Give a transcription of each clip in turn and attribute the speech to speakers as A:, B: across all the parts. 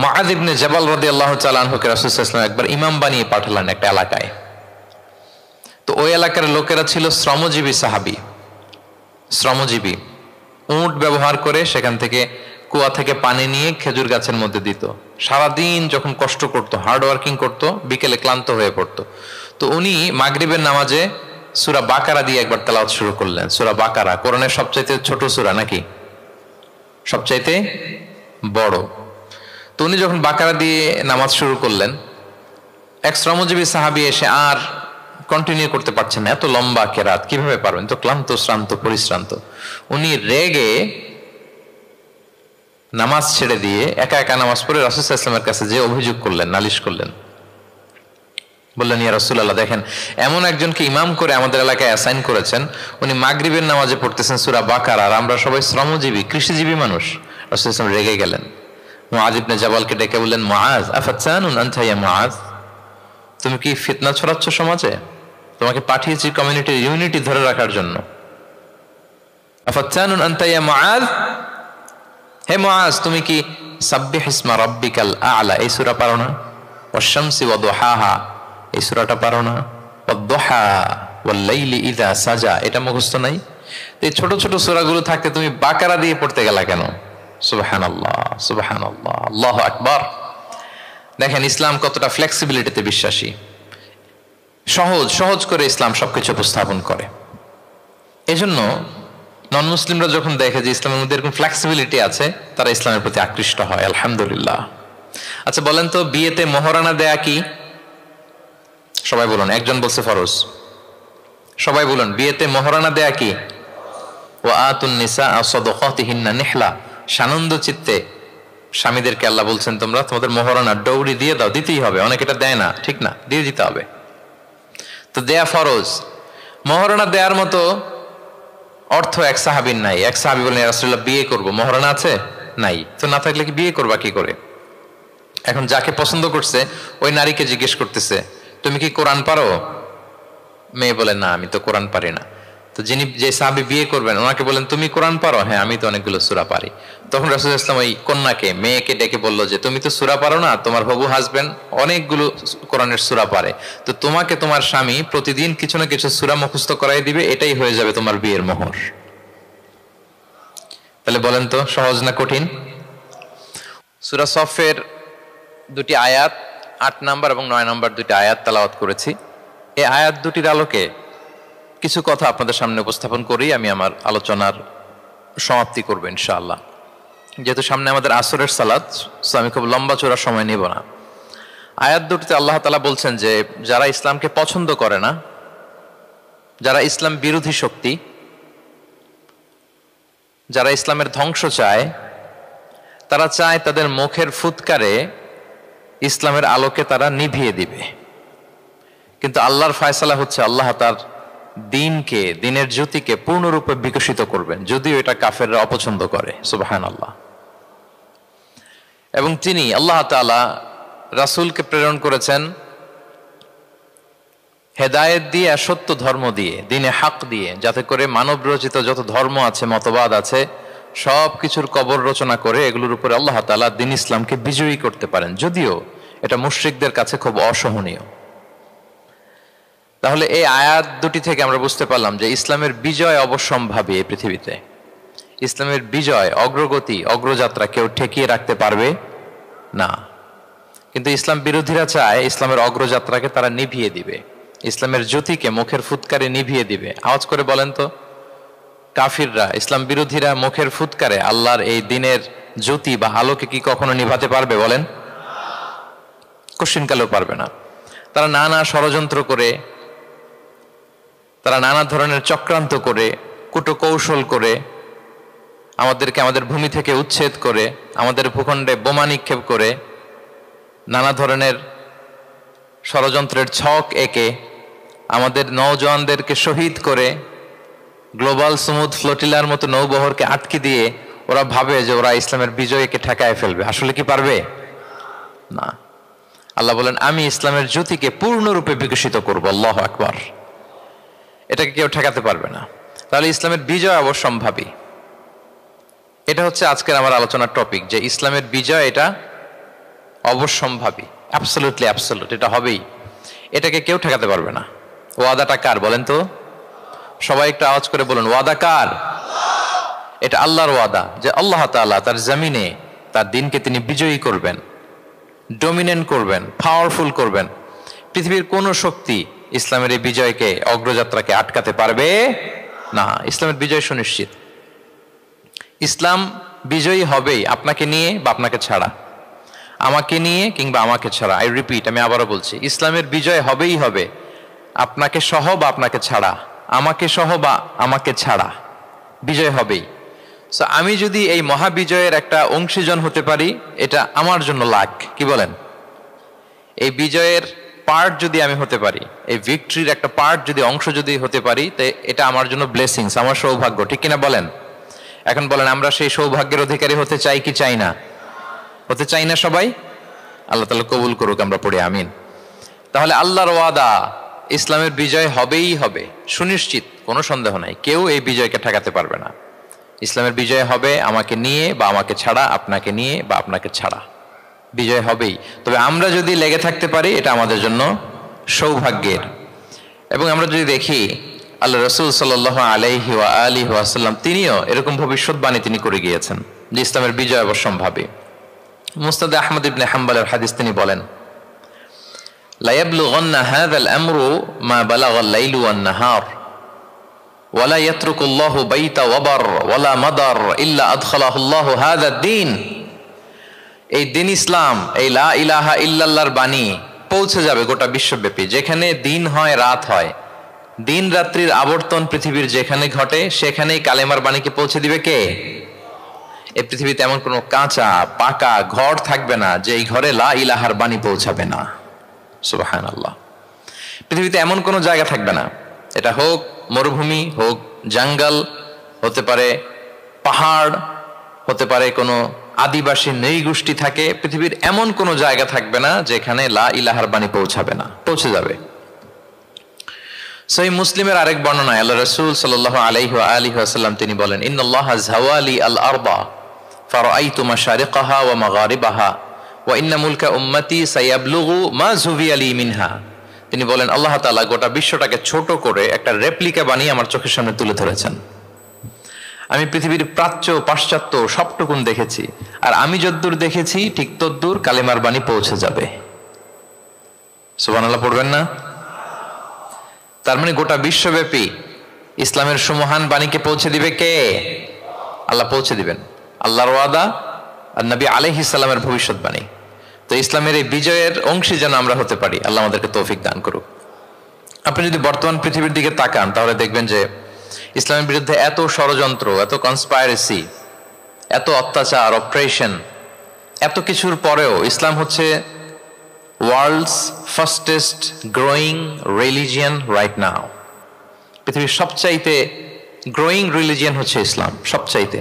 A: মুআয ইবনে জাবাল রাদিয়াল্লাহু তাআলা আনহুকে রাসূল সাল্লাল্লাহু আলাইহি ওয়াসাল্লাম একবার ইমাম বানিয়ে পাঠালেন একটা এলাকায়। তো ওই এলাকার লোকেরা ছিল শ্রমজীবী সাহাবী, শ্রমজীবী। উট ব্যবহার করে সেখান থেকে কুয়া থেকে পানি নিয়ে খেজুর গাছের মধ্যে দিত। সারাদিন যখন কষ্ট করতো, হার্ড ওয়ার্কিং করতো, বিকেলে ক্লান্ত হয়ে পড়তো। তো উনি মাগরিবের নামাজে সূরা বাকারা দিয়ে একবার তেলাওয়াত শুরু করলেন। সূরা বাকারা কোরআনের সবচাইতে ছোট সূরা নাকি সবচাইতে বড়? তো উনি যখন বাকারা দিয়ে নামাজ শুরু করলেন, এক শ্রমজীবী সাহাবী এসে আর কন্টিনিউ করতে পারছেন না, এত লম্বা কেরাত কিভাবে পারবেন, তো ক্লান্ত শ্রান্ত পরিশ্রান্ত। উনি রেগে নামাজ ছেড়ে দিয়ে একা একা নামাজ পড়ে রাসূল সাল্লাল্লাহু আলাইহি ওয়াসাল্লামের কাছে যে অভিযোগ করলেন, নালিশ করলেন। বললেন, ইয়া রাসূলুল্লাহ, দেখেন এমন একজনকে ইমাম করে আমাদের এলাকায় অ্যাসাইন করেছেন, উনি মাগরিবের নামাজে পড়তেছেন সূরা বাকারা, আর আমরা সবাই শ্রমজীবী কৃষিজীবী মানুষ। রাসূল সাল্লাল্লাহু আলাইহি ওয়াসাল্লাম রেগে গেলেন। মুআয ইবনে জাবালকে ডেকে বললেন, মুআয আফাতানুন আনতা ইয়া মুআয, তুমি কি ফিতনা ছড়াচ্ছ সমাজে? তোমাকে পাঠিয়েছি কমিউনিটির ইউনিটি ধরে রাখার জন্য। আফাতানুন আনতা ইয়া মুআয, হে মুআয তুমি কি সাব্বিহ ইসমা রাব্বিকাল আ'লা এই সূরা পারো না? ওয়াশ-শামসি ওয়া দুহাহা এই সূরাটা পারো না? ওয়াদ-দুহা ওয়াল-লাইলি ইযা সাজা এটা মুখস্থ নাই? এই ছোট ছোট সূরাগুলো থাকতে তুমি বাকারা দিয়ে পড়তে গেলা কেন? সুবহানাল্লাহ, সুবহানাল্লাহ, আল্লাহু আকবার। দেখেন ইসলাম কতটা ফ্লেক্সিবিলিটিতে বিশ্বাসী। সহজ সহজ করে ইসলাম সবকিছু উপস্থাপন করে। এজন্য নন মুসলিমরা যখন দেখে যে ইসলামের মধ্যে এরকম ফ্লেক্সিবিলিটি আছে, তারা ইসলামের প্রতি আকৃষ্ট হয়। আলহামদুলিল্লাহ। আচ্ছা বলেন তো, বিয়েতে মোহরানা দেয়া কি? সবাই বলুন। একজন বলছে ফরজ। সবাই বলুন, বিয়েতে মোহরানা দেয়া কি? ওয়া আতুন নিসা সাদাকাতিহিন্না নিহলা, সানন্দ চিত্তে স্বামীদেরকে আল্লাহ বলছেন তোমরা তোমাদের মোহরানা ডৌরি দিয়ে দাও, দিতেই হবে। অনেকে এটা দেয় না, ঠিক না, দিয়ে দিতে হবে। তো দেয়া ফরজ। মোহরানা দেওয়ার মতো অর্থ এক সাহাবীর নাই। এক সাহাবী বলেন, ইয়া রাসূলুল্লাহ বিয়ে করব, মোহরানা আছে? নাই। তো না থাকলে কি বিয়ে করবা কি করে? এখন যাকে পছন্দ করছে ওই নারীকে জিজ্ঞেস করতেছে, তুমি কি কোরআন পারো? মেয়ে বলে, না আমি তো কোরআন পারি না। তো যিনি যে সাহাবী বিয়ে করবেন ওনাকে বলেন, তুমি কোরআন পারো? হ্যাঁ আমি তো অনেকগুলো সূরা পারি। তখন রাসূল সাল্লাল্লাহু আলাইহি ওয়াসাল্লাম ওই কন্যাকে, মেয়েকে ডেকে বলল যে তুমি তো সূরা পারো না, তোমার হবু হাজবেন্ড অনেকগুলো কোরআনের সূরা পারে, তো তোমাকে তোমার স্বামী প্রতিদিন কিছু না কিছু সূরা মুখস্থ করাই দিবে, এটাই হয়ে যাবে তোমার বিয়ের মোহর। তাহলে বলেন তো সহজ না কঠিন? সূরা সফের দুটি আয়াত ৮ নাম্বার এবং ৯ নাম্বার দুটি আয়াত তেলাওয়াত করেছি। এই আয়াত দুটির আলোকে কিছু কথা আপনাদের সামনে উপস্থাপন করেই আমি আমার আলোচনার সমাপ্তি করব ইনশাআল্লাহ। যেহেতু সামনে আমাদের আসরের সালাত, সো আমি খুব লম্বা চড়া সময় নেব না। আয়াত দুটিতে আল্লাহ তাআলা বলছেন যে যারা ইসলামকে পছন্দ করে না, যারা ইসলাম বিরোধী শক্তি, যারা ইসলামের ধ্বংস চায়, তারা চায় তাদের মুখের ফুৎকারে ইসলামের আলোকে তারা নিভিয়ে দিবে। কিন্তু আল্লাহর ফায়সালা হচ্ছে আল্লাহ তার দিনকে, দিনের জ্যোতিকে পূর্ণরূপে বিকশিত করবেন, যদিও এটা কাফেররা অপছন্দ করে। সুবহানাল্লাহ। এবং তিনি আল্লাহ তাআলা রাসূলকে প্রেরণ করেছেন হেদায়েত দিয়ে আর সত্য ধর্ম দিয়ে, দিনে হক দিয়ে, যাতে করে মানব রচিত যত ধর্ম আছে, মতবাদ আছে, সব কিছুর কবর রচনা করে এগুলোর উপরে আল্লাহ তাআলা দ্বীন ইসলামকে বিজয়ী করতে পারেন, যদিও এটা মুশরিকদের কাছে খুব অসহনীয়। তাহলে এই আয়াত দুটি থেকে আমরা বুঝতে পারলাম যে ইসলামের বিজয় অবশ্যম্ভাবী। এই পৃথিবীতে ইসলামের বিজয়, অগ্রগতি, অগ্রযাত্রা কেউ ঠেকিয়ে রাখতে পারবে না। কিন্তু ইসলাম বিরোধীরা চায় ইসলামের অগ্রযাত্রাকে তারা নিভিয়ে দিবে, ইসলামের জ্যোতিকে মুখের ফুৎকারে নিভিয়ে দিবে। আওয়াজ করে বলেন তো, কাফিররা, ইসলাম বিরোধীরা মুখের ফুৎকারে আল্লাহর এই দিনের জ্যোতি বা আলোকে কি কখনো নিভাতে পারবে? বলেন, কোশ্চিনকালেও পারবে না। তারা নানা ষড়যন্ত্র করে, তারা নানা ধরনের চক্রান্ত করে, কূটকৌশল করে, আমাদেরকে আমাদের ভূমি থেকে উচ্ছেদ করে, আমাদের ভূখণ্ডে বোমা নিক্ষেপ করে, নানা ধরনের ষড়যন্ত্রের ছক এঁকে আমাদের নওজওয়ানদেরকে শহীদ করে গ্লোবাল সমুদ ফ্লোটিলার মতো নৌবহরকে আটকে দিয়ে ওরা ভাবে যে ওরা ইসলামের বিজয়কে ঠেকায় ফেলবে। আসলে কি পারবে? না। আল্লাহ বলেন, আমি ইসলামের জ্যোতিকে পূর্ণরূপে বিকশিত করব। আল্লাহু আকবার। এটাকে কেউ ঠেকাতে পারবে না। তাহলে ইসলামের বিজয় অবশ্যম্ভাবী। এটা হচ্ছে আজকের আমার আলোচনার টপিক, যে ইসলামের বিজয় এটা অবশ্যম্ভাবী, অ্যাবসলিউটলি অ্যাবসলিউট, এটা হবেই। এটাকে কেউ ঠেকাতে পারবে না। ওয়াদাটা কার বলেন তো? সবাই একটু আওয়াজ করে বলুন, ওয়াদা কার? এটা আল্লাহর ওয়াদা যে আল্লাহ তাআলা তার জমিনে তার দিনকে তিনি বিজয়ী করবেন, ডমিনেন্ট করবেন, পাওয়ারফুল করবেন। পৃথিবীর কোন শক্তি ইসলামের এই বিজয়কে, অগ্রযাত্রাকে আটকাতে পারবে না। ইসলামের বিজয় সুনিশ্চিত। ইসলাম বিজয়ী হবেই, আপনাকে নিয়ে বা আপনাকে ছাড়া, আমাকে নিয়ে কিংবা আমাকে ছাড়া। আই রিপিট, আমি আবারও বলছি, ইসলামের বিজয় হবেই হবে, আপনাকে সহ বা আপনাকে ছাড়া, আমাকে সহ বা আমাকে ছাড়া, বিজয় হবেই। সো আমি যদি এই মহাবিজয়ের একটা অংশীজন হতে পারি, এটা আমার জন্য লাখ। কি বলেন? এই বিজয়ের পার্ট যদি আমি হতে পারি, এই ভিক্টরির একটা পার্ট যদি, অংশ যদি হতে পারি, তো এটা আমার জন্য ব্লেসিংস, আমার সৌভাগ্য। ঠিক কিনা বলেন? এখন বলেন, আমরা সেই সৌভাগ্যের অধিকারী হতে চাই কি চাই না? হতে চাই না সবাই? আল্লাহ তাআলা কবুল করুক, আমরা পড়ি আমিন। তাহলে আল্লাহর ওয়াদা, ইসলামের বিজয় হবেই হবে, সুনিশ্চিত, কোনো সন্দেহ নাই। কেউ এই বিজয়কে ঠেকাতে পারবে না। ইসলামের বিজয় হবে আমাকে নিয়ে বা আমাকে ছাড়া, আপনাকে নিয়ে বা আপনাকে ছাড়া, বিজয় হবেই। তবে আমরা যদি লেগে থাকতে পারি, এটা আমাদের জন্য সৌভাগ্যের। এবং আমরা যদি দেখি আল্লাহ রাসূল সাল্লাল্লাহু আলাইহি ওয়া আলিহি ওয়াসাল্লাম, তিনিও এরকম ভবিষ্যৎবাণী তিনি করে গিয়েছেন যে ইসলামের বিজয় অবশ্যম্ভাবী। মুসনাদে আহমদ ইবনে হাম্বলের হাদিস, তিনি বলেন, লা ইয়াবলুগান্না হাযাল আমরু মা বালাগাল লাইলু ওয়ান নাহার ওয়ালা ইয়াতরুকুল্লাহু বাইতা ওয়াবার ওয়ালা মাদার ইল্লা আদখালাহুল্লাহু হাযাদ দ্বীন। এই দিন ইসলাম, এই লা ইলাহা ইল্লাল্লাহর বাণী পৌঁছে যাবে গোটা বিশ্বব্যাপী। যেখানে দিন হয়, রাত হয়, দিন রাত্রির আবর্তন পৃথিবীর যেখানে ঘটে, সেখানেই কালেমার বাণীকে পৌঁছে দিবে কে? এই পৃথিবীতে এমন কোনো কাঁচা পাকা ঘর থাকবে না যে এই ঘরে লা ইলাহার বাণী পৌঁছাবে না। সুবহানাল্লাহ। পৃথিবীতে এমন কোনো জায়গা থাকবে না, এটা হোক মরুভূমি, হোক জঙ্গল, হতে পারে পাহাড়, হতে পারে কোনো আদিবাসী নৃগোষ্ঠী থাকে, পৃথিবীর এমন কোনো জায়গা থাকবে না যেখানে লা ইলাহার বাণী পৌঁছাবে না, পৌঁছে যাবে। সহিহ মুসলিমের আরেক বর্ণনায় আল্লাহ রাসূল সাল্লাল্লাহু আলাইহি ওয়া আলিহি ওয়াসাল্লাম তিনি বলেন, ইন্নাল্লাহা যাওয়ালি আল আরবা ফারাআইতু মাশারিকাহা ওয়া মাগারিবাহা ওয়া ইন্না মুলকা উম্মতি সায়াবলুগু মা যুবিয়া লি মিনহা। তিনি বলেন, আল্লাহ তাআলা গোটা বিশ্বটাকে ছোট করে একটা রেপ্লিকা বানিয়ে আমার চোখের সামনে তুলে ধরেছেন। আমি পৃথিবীর প্রাচ্য পাশ্চাত্য সবটুকুন দেখেছি, আর আমি যদ্দূর দেখেছি ঠিক তদ্দূর কালেমার বাণী পৌঁছে যাবে। সুবহানাল্লাহ পড়বেন না? তার মানে গোটা বিশ্বব্যাপী ইসলামের সুমহান বাণীকে পৌঁছে দিবে কে? আল্লাহ পৌঁছে দিবেন। আল্লাহর ওয়াদা আর নবী আলাইহিস সালামের ভবিষ্যৎবাণী। তো ইসলামের এই বিজয়ের অংশী যেন আমরা হতে পারি, আল্লাহ আমাদেরকে তৌফিক দান করুক। আপনি যদি বর্তমান পৃথিবীর দিকে তাকান, তাহলে দেখবেন যে ইসলামের বিরুদ্ধে এত ষড়যন্ত্র, এত কনস্পাইরেসি, এত অত্যাচার, অপারেশন, এত কিছুর পরেও ইসলাম হচ্ছে world's fastest growing religion right now. পৃথিবীর সবচাইতে গ্রোয়িং রিলিজিয়ান হচ্ছে ইসলাম, সবচাইতে।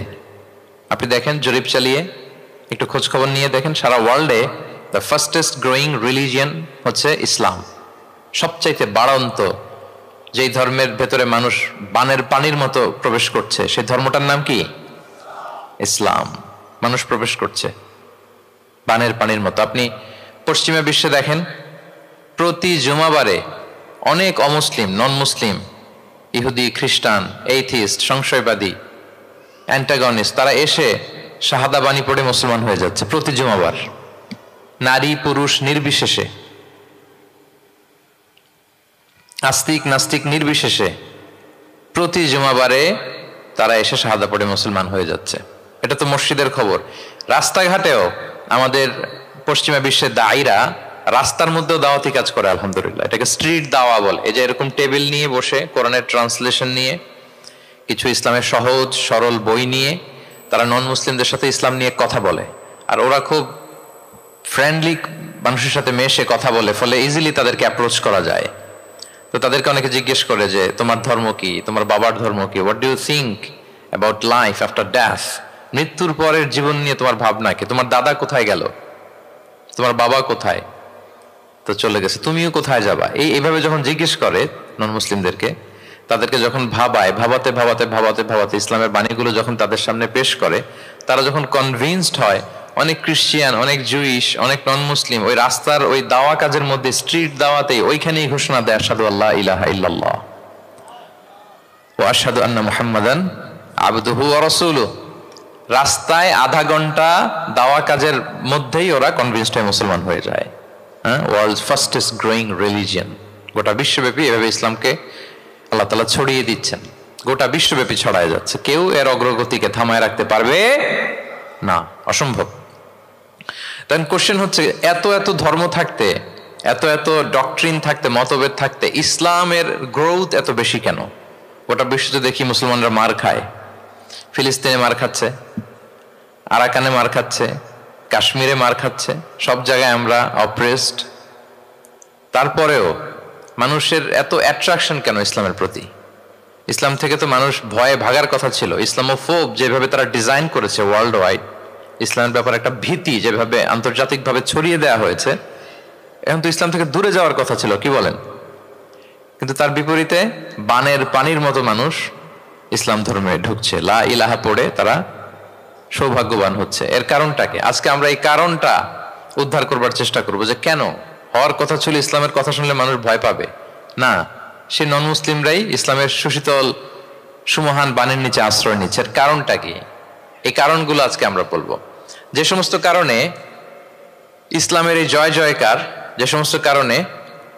A: আপনি দেখেন, জরিপ চালিয়ে একটু খোঁজ খবর নিয়ে দেখেন, সারা ওয়ার্ল্ডে দ্য ফাস্টেস্ট গ্রোয়িং রিলিজিয়ান হচ্ছে ইসলাম। সবচাইতে বাড়ন্ত, যেই ধর্মের ভেতরে মানুষ বানের পানির মতো প্রবেশ করছে, সেই ধর্মটার নাম কি? ইসলাম। মানুষ প্রবেশ করছে বানের পানির মতো। আপনি পশ্চিমা বিশ্বে দেখেন, প্রতি জুমাবারে অনেক অমুসলিম, নন মুসলিম, ইহুদি, খ্রিস্টান, এইথিস্ট, সংশয়বাদী, অ্যান্টাগনিস্ট, তারা এসে শাহাদা বাণী পড়ে মুসলমান হয়ে যাচ্ছে প্রতি জুমাবার, নারী পুরুষ নির্বিশেষে, আস্তিক নাস্তিক নির্বিশেষে প্রতি জুমাবারে তারা এসে শাহাদা পড়ে মুসলমান হয়ে যাচ্ছে। এটা তো মসজিদের খবর। রাস্তাঘাটেও আমাদের পশ্চিমা বিশ্বের দায়ীরা রাস্তার মধ্যেও দাওয়াতি কাজ করে, আলহামদুলিল্লাহ। এটাকে স্ট্রিট দাওয়া বলে। এই যে এরকম টেবিল নিয়ে বসে কোরআনের ট্রান্সলেশন নিয়ে, কিছু ইসলামের সহজ সরল বই নিয়ে তারা নন মুসলিমদের সাথে ইসলাম নিয়ে কথা বলে, আর ওরা খুব ফ্রেন্ডলি মানুষের সাথে মেশে কথা বলে, ফলে ইজিলি তাদেরকে অ্যাপ্রোচ করা যায়। তো তাদেরকে অনেকে জিজ্ঞেস করে যে তোমার ধর্ম কি, তোমার বাবার ধর্ম কি, what do you think about life after death, মৃত্যুর পরের জীবন নিয়ে তোমার ভাবনা কি, তোমার দাদা কোথায় গেল, তোমার বাবা কোথায়, তো চলে গেছে, তুমিও কোথায় যাবা। এইভাবে যখন জিজ্ঞেস করে নন মুসলিমদেরকে, তাদেরকে যখন ভাবাতে ভাবাতে ইসলামের বাণীগুলো যখন তাদের সামনে পেশ করে, তারা যখন কনভিন্সড হয়, অনেক খ্রিস্টিয়ান, অনেক জুইশ, অনেক নন মুসলিম ওই রাস্তার ওই দাওয়া কাজের মধ্যে, স্ট্রিট দাওয়াতে ওইখানেই ঘোষণা দেয় আশহাদু আল্লা ইলাহা ইল্লাল্লাহ ওয়া আশহাদু আন্না মুহাম্মাদান আবদুহু ওয়া রাসূলুহু। রাস্তায় আধা ঘন্টা দাওয়া কাজের মধ্যেই ওরা কনভিন্সড হয়ে মুসলমান হয়ে যায়। হ্যাঁ, ওয়ার্ল্ডস ফাস্টেস্ট গ্রোয়িং রিলিজিয়ন। গোটা বিশ্বব্যাপী এভাবে ইসলামকে আল্লাহ তাআলা ছড়িয়ে দিচ্ছেন, গোটা বিশ্বব্যাপী ছড়ায় যাচ্ছে। কেউ এর অগ্রগতিকে থামায় রাখতে পারবে না, অসম্ভব। দেন কোশ্চেন হচ্ছে, এত এত ধর্ম থাকতে, এত এত ডক্ট্রিন থাকতে, মতভেদ থাকতে ইসলামের গ্রোথ এত বেশি কেন? গোটা বিশ্বতে দেখি মুসলমানরা মার খায়, ফিলিস্তিনে মার খাচ্ছে, আরাকানে মার খাচ্ছে, কাশ্মীরে মার খাচ্ছে, সব জায়গায় আমরা অপ্রেসড। তারপরেও মানুষের এত অ্যাট্রাকশন কেন ইসলামের প্রতি? ইসলাম থেকে তো মানুষ ভয়ে ভাগার কথা ছিল। ইসলামোফোব যেভাবে তারা ডিজাইন করেছে ওয়ার্ল্ড ওয়াইড, ইসলামের ব্যাপারে একটা ভীতি যেভাবে আন্তর্জাতিকভাবে ছড়িয়ে দেওয়া হয়েছে, এখন তো ইসলাম থেকে দূরে যাওয়ার কথা ছিল, কি বলেন? কিন্তু তার বিপরীতে বানের পানির মতো মানুষ ইসলাম ধর্মে ঢুকছে, লা ইলাহা পড়ে তারা সৌভাগ্যবান হচ্ছে। এর কারণটা কি? আজকে আমরা এই কারণটা উদ্ধার করবার চেষ্টা করব, যে কেন হওয়ার কথা ছিল ইসলামের কথা শুনলে মানুষ ভয় পাবে না, সে নন মুসলিমরাই ইসলামের সুশীতল সুমহান বানের নিচে আশ্রয় নিচ্ছে। এর কারণটা কি? এই কারণগুলো আজকে আমরা বলবো। যে সমস্ত কারণে ইসলামের এই জয় জয়কার, যে সমস্ত কারণে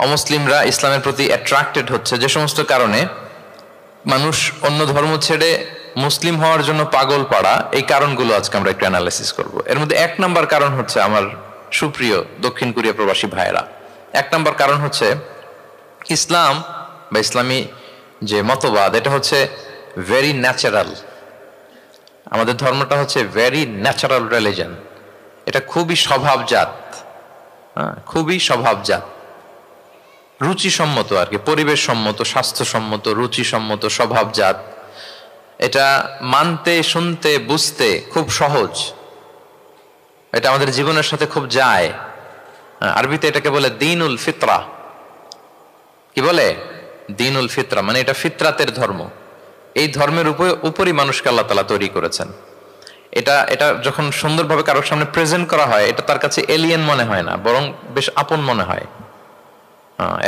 A: অমুসলিমরা ইসলামের প্রতি অ্যাট্রাক্টেড হচ্ছে, যে সমস্ত কারণে মানুষ অন্য ধর্ম ছেড়ে মুসলিম হওয়ার জন্য পাগল পাড়া, এই কারণগুলো আজকে আমরা একটু অ্যানালাইসিস করব। এর মধ্যে এক নাম্বার কারণ হচ্ছে, আমার সুপ্রিয় দক্ষিণ কোরিয়া প্রবাসী ভাইয়েরা, এক নাম্বার কারণ হচ্ছে ইসলাম বা ইসলামী যে মতবাদ, এটা হচ্ছে ভেরি ন্যাচারাল। আমাদের ধর্মটা হচ্ছে ভেরি ন্যাচারাল রিলিজন। এটা খুবই স্বভাবজাত, খুবই স্বভাবজাত, রুচিসম্মত আর কি, পরিবেশ সম্মত, স্বাস্থ্যসম্মত, রুচিসম্মত, স্বভাবজাত। এটা মানতে, শুনতে, বুঝতে খুব সহজ। এটা আমাদের জীবনের সাথে খুব যায়। আরবিতে এটাকে বলে দীনুল ফিতরা। কি বলে? দীনুল ফিতরা, মানে এটা ফিতরাতের ধর্ম। এই ধর্মের উপরই মানুষকে আল্লাহ তাআলা তৈরি করেছেন। এটা যখন সুন্দরভাবে কারোর সামনে প্রেজেন্ট করা হয়, এটা তার কাছে এলিয়েন মনে হয় না, বরং বেশ আপন মনে হয়।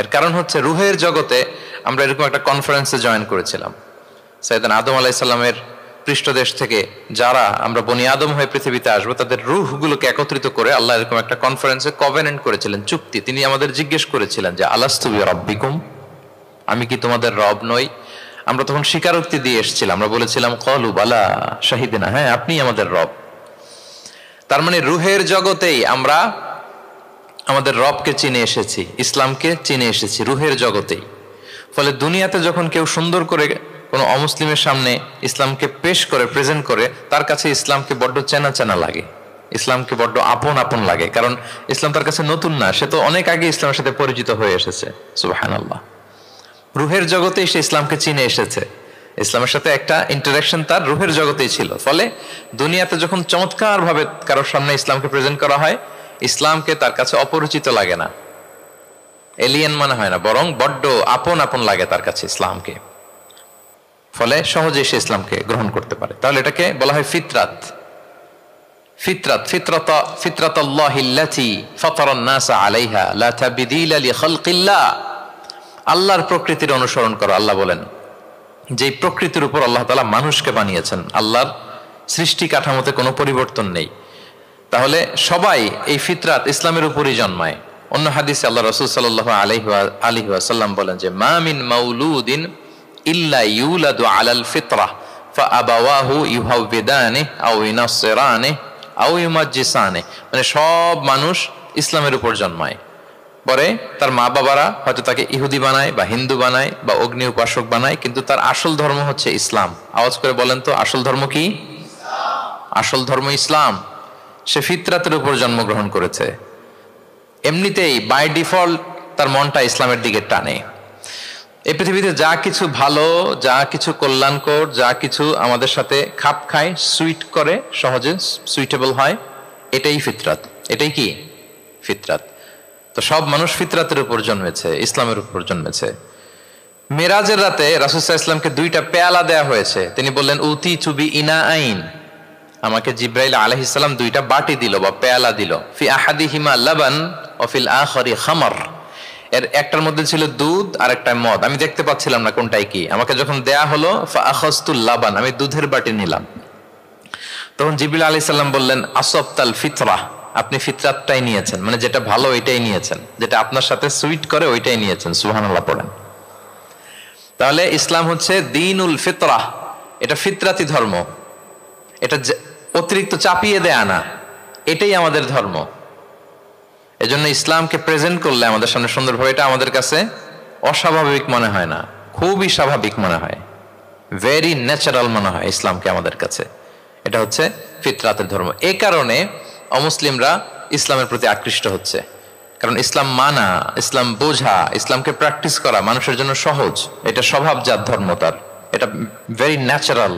A: এর কারণ হচ্ছে রুহের জগতে আমরা এরকম একটা কনফারেন্সে জয়েন করেছিলাম। সাইয়েদনা আদম আলাইহিস সালামের পৃষ্ঠদেশ থেকে যারা আমরা বনি আদম হয়ে পৃথিবীতে আসবো, তাদের রুহগুলোকে একত্রিত করে আল্লাহ এরকম একটা কনফারেন্সে কভেনেন্ট করেছিলেন, চুক্তি। তিনি আমাদের জিজ্ঞেস করেছিলেন যে আলাস্তু বিরাব্বিকুম, আমি কি তোমাদের রব নই? আমরা তখন স্বীকারোক্তি দিয়ে এসেছিলাম, আমরা বলেছিলাম ক্বালু বালা শাহিদিনা, হ্যাঁ আপনি আমাদের রব। তার মানে রুহের জগতেই আমরা আমাদের রবকে চিনে এসেছি, ইসলামকে চিনে এসেছি রুহের জগতেই। ফলে দুনিয়াতে যখন কেউ সুন্দর করে কোনো অমুসলিমের সামনে ইসলামকে পেশ করে, প্রেজেন্ট করে, তার কাছে ইসলামকে বড্ড চেনা চেনা লাগে, ইসলামকে বড্ড আপন আপন লাগে। কারণ ইসলাম তার কাছে নতুন না, সে তো অনেক আগে ইসলামের সাথে পরিচিত হয়ে এসেছে। সুবহানাল্লাহ। রুহের জগতেই সে ইসলামকে চিনে এসেছে, ইসলামের সাথে একটা ইন্টারাকশন তার রুহের জগতেই ছিল। ফলে দুনিয়াতে যখন চমৎকার ভাবে কারোর সামনে ইসলামকে প্রেজেন্ট করা হয়, ইসলামকে তার কাছে অপরিচিত লাগে না, এলিয়েন মনে হয় না, বরং বড্ড আপন আপন লাগে তার কাছে ইসলামকে। ফলে সহজেই সে ইসলামকে গ্রহণ করতে পারে। তাহলে এটাকে বলা হয় ফিতরাত। ফিতরাত, ফিতরাতাল্লাহিল্লাতী ফাতারান নাসা আলাইহা লা তাবদীলা লিখালকিল্লাহ। আল্লাহর প্রকৃতির অনুসরণ করো। আল্লাহ বলেন যে প্রকৃতির উপর আল্লাহ তাআলা মানুষকে বানিয়েছেন, আল্লাহর সৃষ্টি কাঠামোতে কোনো পরিবর্তন নেই। তাহলে সবাই এই ফিতরাত ইসলামের উপরই জন্মায়। অন্য হাদিসে আল্লাহ রাসূল সাল্লাল্লাহু আলাইহি ওয়াসাল্লাম বলেন যে মা মিন মাউলুদিন ইল্লা ইউলাদু আলাল ফিতরাহ ফাআবাওয়াহু ইউহাউবিদানিহি আও ইউনাসসিরানিহি আও ইউমাজ্জিসানিহি। মানে সব মানুষ ইসলামের উপর জন্মায়, পরে তার মা বাবারা হয়তো তাকে ইহুদি বানায় বা হিন্দু বানায় বা অগ্নি উপাসক বানায়, কিন্তু তার আসল ধর্ম হচ্ছে ইসলাম। আওয়াজ করে বলেন তো, আসল ধর্ম কি? আসল ধর্ম ইসলাম। সে ফিতরাতের উপর জন্মগ্রহণ করেছে, এমনিতেই বাই ডিফল্ট তার মনটা ইসলামের দিকে টানে। এই পৃথিবীতে যা কিছু ভালো, যা কিছু কল্যাণকর, যা কিছু আমাদের সাথে খাপ খায়, সুইট করে, সহজে সুইটেবল হয়, এটাই ফিতরাত। এটাই কি? ফিতরাত। তো সব মানুষ ফিতরাতের উপর জন্মেছে, ইসলামের উপর জন্মেছে। মেরাজের রাতে রাসূল সাল্লাল্লাহু আলাইহি ওয়াসাল্লামকে দুইটা পেয়ালা দেয়া হয়েছে। তিনি বললেন উতি চুবি ইনা আইন, আমাকে জিব্রাইল আলাইহিস সালাম দুইটা বাটি দিল বা পেয়ালা দিল, ফি আহাদিহিমা লাবান ওয়া ফিল আখারি খামর, এর একটার মধ্যে ছিল দুধ আর একটা মদ, আমি দেখতে পাচ্ছিলাম না কোনটাই কি। আমাকে যখন দেয়া হলো ফা আখাযতুল লাবান, আমি দুধের বাটি নিলাম। তখন জিবরিল আলাইহিস সালাম বললেন আসবতাল ফিতরা, আপনি ফিতরাতটাই নিয়েছেন, মানে যেটা ভালো ওইটাই নিয়েছেন, যেটা আপনার সাথে সুইট করে ওইটাই নিয়েছেন। সুবহানাল্লাহ পড়েন। তাহলে ইসলাম হচ্ছে দ্বীনুল ফিতরা, এটা ফিতরাতি ধর্ম, এটা অতিরিক্ত চাপিয়ে দেয়া না, এটাই আমাদের ধর্ম। এজন্য ইসলামকে প্রেজেন্ট করলে আমাদের সামনে সুন্দরভাবে, এটা আমাদের কাছে অস্বাভাবিক মনে হয় না, খুবই স্বাভাবিক মনে হয়, ভেরি ন্যাচারাল মনে হয় ইসলামকে আমাদের কাছে। এটা হচ্ছে ফিতরাতের ধর্ম। এই কারণে অমুসলিমরা ইসলামের প্রতি আকৃষ্ট হচ্ছে, কারণ ইসলাম মানা, ইসলাম বোঝা, ইসলামকে প্র্যাকটিস করা মানুষের জন্য সহজ। এটা স্বভাবজাত ধর্ম, তার এটা ভেরি ন্যাচারাল,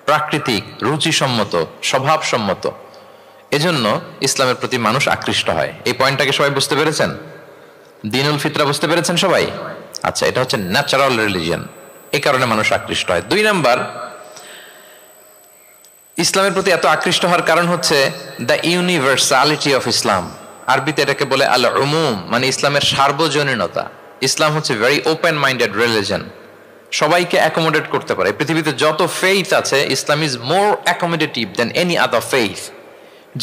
A: প্রাকৃতিক, রুচিসম্মত, স্বভাবসম্মত। এজন্য ইসলামের প্রতি মানুষ আকৃষ্ট হয়। এই পয়েন্টটাকে সবাই বুঝতে পেরেছেন? দ্বীনুল ফিতরা বুঝতে পেরেছেন সবাই? আচ্ছা, এটা হচ্ছে ন্যাচারাল রিলিজিয়ন, এই কারণে মানুষ আকৃষ্ট হয়। 2 নাম্বার, ইসলামের প্রতি এত আকৃষ্ট হওয়ার কারণ হচ্ছে দ্য ইউনিভার্সালিটি অফ ইসলাম। আরবিতে এটাকে বলে আল উমুম, মানে ইসলামের সার্বজনীনতা। ইসলাম হচ্ছে ভেরি ওপেন মাইন্ডেড রিলিজিয়ন, সবাইকে অ্যাকোমোডেট করতে পারে। পৃথিবীতে যত ফেইথ আছে, ইসলাম is more accommodative than any other faith.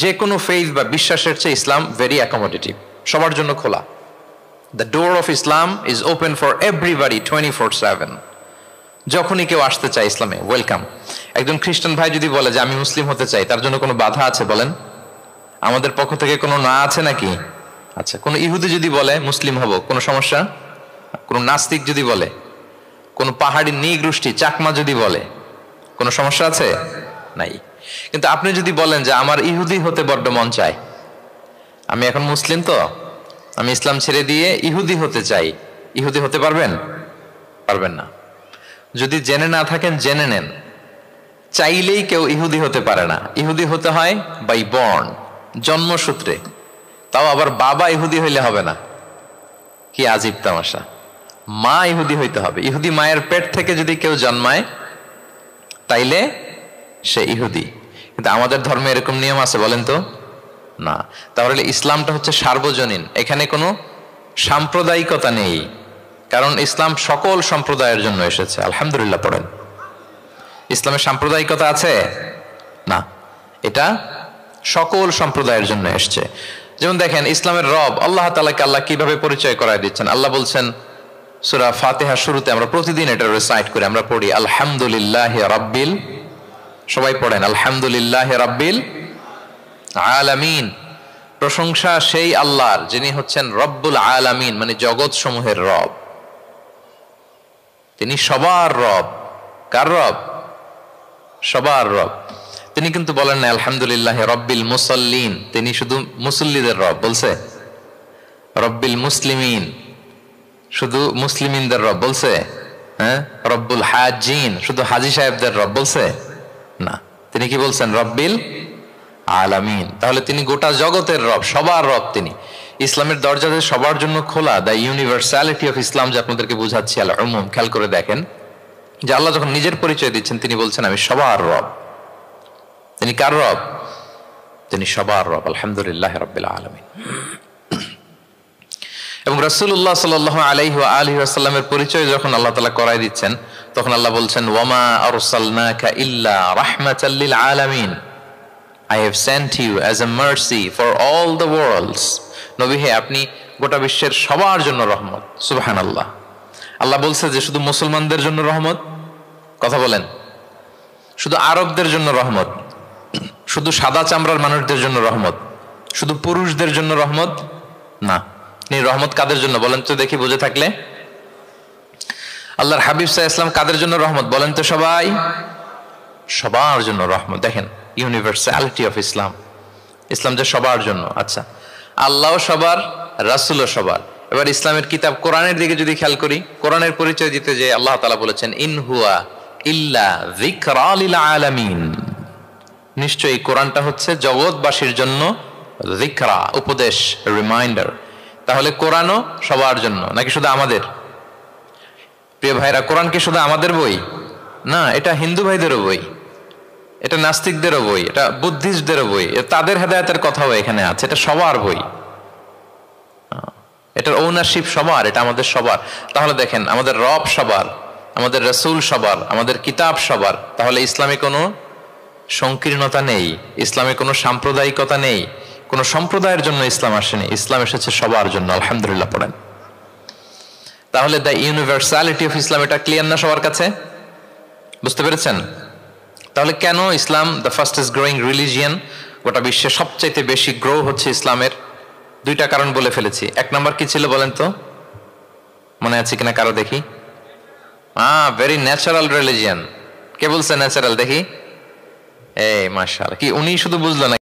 A: যে কোনো ফেইথ বা বিশ্বাসের চেয়ে ইসলাম ভেরি অ্যাকোমোডেটিভ, সবার জন্য খোলা। The door of Islam is open for everybody 24/7। যখনই কেউ আসতে চায় ইসলামে, ওয়েলকাম। একজন খ্রিস্টান ভাই যদি বলে যে আমি মুসলিম হতে চাই, তার জন্য কোনো বাধা আছে বলেন? আমাদের পক্ষ থেকে কোনো না আছে নাকি? আচ্ছা, কোনো ইহুদি যদি বলে মুসলিম হব, কোনো সমস্যা? কোনো নাস্তিক যদি বলে, কোনো পাহাড়ি নৃগোষ্ঠী চাকমা যদি বলে, কোনো সমস্যা আছে? নাই। কিন্তু আপনি যদি বলেন যে আমার ইহুদি হতে বড্ড মন চায়, আমি এখন মুসলিম তো, আমি ইসলাম ছেড়ে দিয়ে ইহুদি হতে চাই, ইহুদি হতে পারবেন? পারবেন না। যদি জেনে না থাকেন জেনে নেন, চাইলেই কেউ ইহুদি হতে পারে না। ইহুদি হতে হয় বাই বর্ন, জন্মসূত্রে। তাও আবার বাবা ইহুদি হইলে হবে না। কি আজীব তামাশা! মা ইহুদি হইতে হবে। ইহুদি মায়ের পেট থেকে যদি কেউ জন্মায় তাইলে সে ইহুদি। কিন্তু আমাদের ধর্মে এরকম নিয়ম আছে বলেন তো? না। তাহলে ইসলামটা হচ্ছে সার্বজনীন, এখানে কোনো সাম্প্রদায়িকতা নেই, কারণ ইসলাম সকল সম্প্রদায়ের জন্য এসেছে। আলহামদুলিল্লাহ পড়েন। ইসলামের সাম্প্রদায়িকতা আছে না, এটা সকল সম্প্রদায়ের জন্য এসছে। যেমন দেখেন, ইসলামের রব আল্লাহ তাআলাকে আল্লাহ কিভাবে পরিচয় করায় দিচ্ছেন। আল্লাহ বলছেন সূরা ফাতিহা শুরুতে, আমরা প্রতিদিন এটা রিসাইট করি, আমরা পড়ি আলহামদুলিল্লাহি রাব্বিল, সবাই পড়েন আলহামদুলিল্লাহি রাব্বিল আলামিন। প্রশংসা সেই আল্লাহর যিনি হচ্ছেন রব্বুল আলামিন, মানে জগৎ সমূহের রব। তিনি সবার রব। কার রব? সবার রব। তিনি কিন্তু বলেন না আলহামদুলিল্লাহি রব্বিল মুসাল্লিন, তিনি শুধু মুসল্লিদের রব বলছে। রব্বিল মুসলিমিন, শুধু মুসলিমিনদের রব বলছে। হ্যাঁ, রব্বুল হাজিন, শুধু হাজি সাহেবদের রব বলছে না। তিনি কি বলছেন? রব্বিল আলামিন। তাহলে তিনি গোটা জগতের রব, সবার রব তিনি। ইসলামের দরজা যে সবার জন্য খোলা, দ্য ইউনিভার্সালিটি অফ ইসলাম যে আপনাদেরকে বুঝাচ্ছি, আল উমুম, খেয়াল করে দেখেন যে আল্লাহ যখন নিজের পরিচয় দিচ্ছেন তিনি বলছেন আমি সবার রব। তিনি কার রব? তিনি সবার রব। আলহামদুলিল্লাহ রাব্বিল আলামিন। এবং রাসূলুল্লাহ সাল্লাল্লাহু আলাইহি ওয়া আলিহি ওয়াসাল্লামের পরিচয় যখন আল্লাহ তাআলা করায় দিচ্ছেন, তখন আল্লাহ বলছেন ওয়ামা আরসালনাকা ইল্লা রাহমাতাল লিল আলামিন, I have sent you as a mercy for all the worlds. নবী হে, আপনি গোটা বিশ্বের সবার জন্য রহমত। সুবহানাল্লাহ। আল্লাহ বলছে যে শুধু মুসলমানদের জন্য রহমত? কথা বলেন। শুধু আরবদের জন্য রহমত? শুধু সাদা চামড়ার মানুষদের জন্য রহমত? শুধু পুরুষদের জন্য রহমত? না। তিনি রহমত কাদের জন্য বলেন তো দেখি, বুঝে থাকলে। আল্লাহর হাবিব সাল্লাল্লাহু আলাইহি ওয়াসাল্লাম কাদের জন্য রহমত বলেন তো সবাই? সবার জন্য রহমত। দেখেন ইউনিভার্সালিটি অফ ইসলাম, ইসলাম যে সবার জন্য। আচ্ছা, আল্লাহ সবার, রাসূলও সবার। এবার ইসলামের কিতাব কোরআনের দিকে যদি খেয়াল করি, কোরআনের পরিচয় দিতে যে আল্লাহ তাআলা বলেছেন ইন হুয়া ইল্লা যিকরা লিল আলামিন, নিশ্চয়ই কোরআনটা হচ্ছে জগৎবাসীর জন্য যিকরা, উপদেশ, রিমাইন্ডার। তাহলে কোরআনও সবার জন্য নাকি শুধু আমাদের? প্রিয় ভাইরা, কোরআন কি শুধু আমাদের বই? না, এটা হিন্দু ভাইদেরও বই। এটা নাস্তিকদেরও বই, এটা বুদ্ধিস্টদেরও বই, তাদের হেদায়েতের কথাও এখানে আছে, এটা সবার বই, এটার ওনারশিপ সবার, এটা আমাদের সবার। তাহলে দেখেন আমাদের রব সবার, আমাদের রাসূল সবার, আমাদের কিতাব সবার, তাহলে ইসলামে কোনো সংকীর্ণতা নেই, ইসলামে কোনো সাম্প্রদায়িকতা নেই, কোনো সম্প্রদায়ের জন্য ইসলাম আসেনি, ইসলাম এসেছে সবার জন্য। আলহামদুলিল্লাহ পড়েন। তাহলে দ্য ইউনিভার্সালিটি অফ ইসলাম, এটা ক্লিয়ার না সবার কাছে? বুঝতে পেরেছেন? তাহলে কেন ইসলাম দ্য ফাস্টেস্ট গ্রোয়িং রিলিজিয়ান, গোটা বিশ্বে সবচাইতে বেশি গ্রো হচ্ছে ইসলামের? দুইটা কারণ বলে ফেলেছি। এক নম্বর কি ছিল বলেন তো, মনে আছে কিনা কারো দেখি? Very natural religion. কে বলছে ন্যাচারাল? দেখি, এই মাশাআল্লাহ, কি উনি শুধু বুঝলো না?